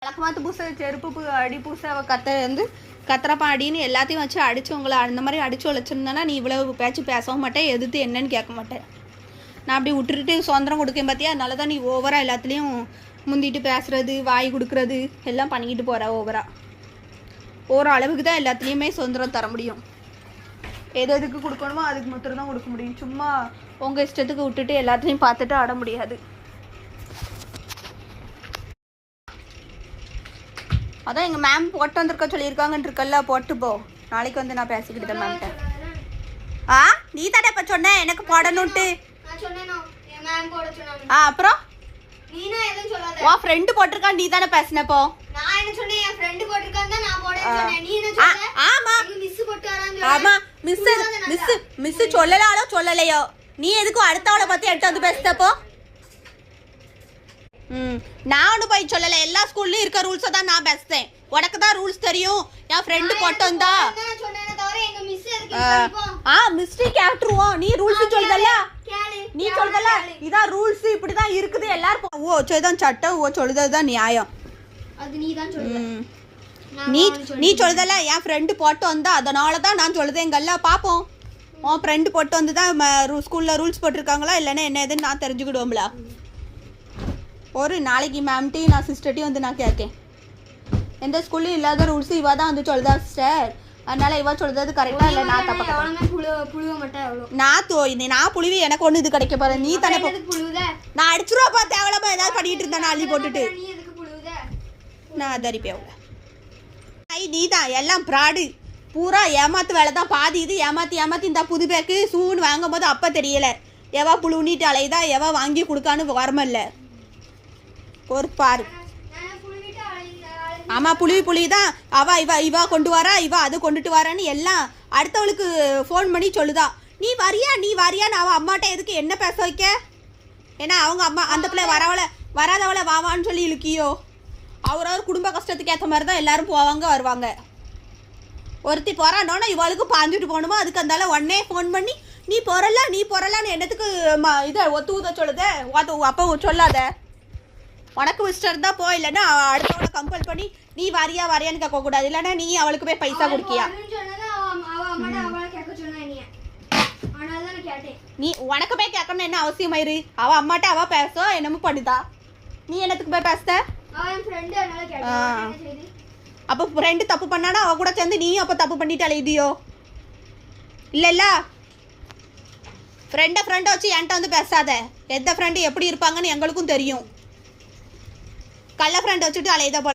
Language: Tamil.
வழக்கமாத்து பூசை செருப்பு அடி பூசை கத்திரப்பா அடின்னு எல்லாத்தையும் வச்சு அடிச்சு உங்களை அந்த மாதிரி அடிச்சு வச்சிருந்தேன்னா நீ இவ்வளவு பேசவும் மாட்டேன், எதிர்த்து என்னன்னு கேட்க மாட்டேன். நான் அப்படி விட்டுட்டு சுதந்திரம் கொடுக்கேன் பார்த்தியா, அதனால தான் நீ ஓவராக எல்லாத்துலேயும் முந்திட்டு பேசுறது வாய் கொடுக்குறது எல்லாம் பண்ணிக்கிட்டு போகிற. ஓரளவுக்கு தான் எல்லாத்துலேயுமே சுதந்திரம் தர முடியும். எதுக்கு கொடுக்கணுமோ அதுக்கு மட்டும் தான் கொடுக்க முடியும். சும்மா உங்கள் இஷ்டத்துக்கு விட்டுட்டு எல்லாத்தையும் பார்த்துட்டு ஆட முடியாது. அதான் எங்கள் மேம் போட்டு வந்திருக்க சொல்லியிருக்காங்கன்னு இருக்கல்ல, போட்டு போ. நாளைக்கு வந்து நான் பேசிக்கிட்டேன் மேம்கிட்ட. நீ தானே இப்போ சொன்ன எனக்கு போடணுன்ட்டு. அப்புறம் உன் ஃப்ரெண்டு போட்டிருக்கான், நீ தானே பேசினப்போ. ஆமா மிஸ் சொல்லலாலோ சொல்லலையோ, நீ எதுக்கும் அடுத்தவளை பத்தி என்கிட்ட வந்து பேசினப்போ. நான் ஒன்றும் போய் சொல்லலை, எல்லா ஸ்கூல்லையும் இருக்க ரூல்ஸை தான் நான் பேசுறேன். உனக்கு தான் ரூல்ஸ் தெரியும். என் ஃப்ரெண்டு போட்டு வந்தா மிஸ்டே கேட்டுருவோம். நீ ரூல்ஸ் சொல்லுதல்ல, நீ சொல்லுதல்ல இதான் ரூல்ஸ், இப்படிதான் இருக்குது எல்லாரும். ஓ சொல்லுதான் சட்டம், ஓ சொல்லுதான் நியாயம். நீ சொல்லுதல்ல என் ஃப்ரெண்டு போட்டு வந்தா அதனால தான் நான் சொல்லுதேங்கல்ல. பார்ப்போம் உன் ஃப்ரெண்டு போட்டு வந்து தான் ஸ்கூலில் ரூல்ஸ் போட்டிருக்காங்களா இல்லைன்னா என்ன எதுன்னு நான் தெரிஞ்சுக்கிடுவோம்ல. ஒரு நாளைக்கு மேம்கிட்டையும் நான் சிஸ்டர்ட்டையும் வந்து நான் கேட்கேன். எந்த ஸ்கூல்லையும் இல்லாத ரூல்ஸ் இவா தான் வந்து சொல்லுதா சிஸ்டர், அதனால இவா சொல்றது கரெக்டா இல்லை நான் தப்பா. நான் புழுவி எனக்கு ஒன்று இது கிடைக்க போற. நீ தானே நான் அடிச்சுருவாப்பா தேவலாமா ஏதாவது பண்ணிட்டு இருந்தா அள்ளி போட்டுட்டு நான் அதரிப்பேன். நீ தான் எல்லாம் ப்ராடு, பூரா ஏமாத்து வேலை தான். பாதி இது ஏமாத்தி இந்த புது பேக்கு சூன்னு வாங்கும் போது அப்போ தெரியல எவா புழுவிட்டு அலையுதா எவா வாங்கி கொடுக்கான்னு வரமில்ல. ஒரு பாரு. ஆமாம் புளி தான் இவா கொண்டு வரா, இவா அது கொண்டுட்டு வரான்னு எல்லாம் அடுத்தவளுக்கு ஃபோன் பண்ணி சொல்லுதா. நீ வரியான்னு அவள் அம்மாட்ட எதுக்கு என்ன பேச வைக்க? ஏன்னா அவங்க அம்மா அந்த பிள்ளை வராதவளை வாவான்னு சொல்லி இழுக்கியோ. அவரவர் குடும்ப கஷ்டத்துக்கு ஏற்ற மாதிரி தான் எல்லாரும் போவாங்க வருவாங்க. ஒருத்தி போறானோன்னா இவளுக்கு பாஞ்சுட்டு போகணுமோ, அதுக்கு அந்தால உடனே ஃபோன் பண்ணி நீ போறலான்னு என்னத்துக்கு இதை ஒத்து சொல்லுத. அப்போ சொல்லாத. உனக்கு மிஸ்டர் தான் போ, இல்லைன்னா அடுத்தவளை கம்பல் பண்ணி நீ வரியான்னு கேட்கக்கூடாது. இல்லைன்னா நீ அவளுக்கு போய் பைசா கொடுக்கியா? நீ உனக்கு போய் கேட்கணும் என்ன அவசியம் ஆயிரு? அவள் அம்மாட்ட அவள் பேச என்னமோ பண்ணுதா, நீ என்னத்துக்கு போய் பேசுத? அப்போ ஃப்ரெண்டு தப்பு பண்ணானா அவ கூட சேர்ந்து நீ அப்போ தப்பு பண்ணிட்டு அழைதியோ? இல்லைல்ல, ஃப்ரெண்டை வச்சு என்கிட்ட வந்து பேசாத. எந்த ஃப்ரெண்டு எப்படி இருப்பாங்கன்னு எங்களுக்கும் தெரியும். கள்ள ஃப்ரெண்டை வச்சுட்டு அலையத போல.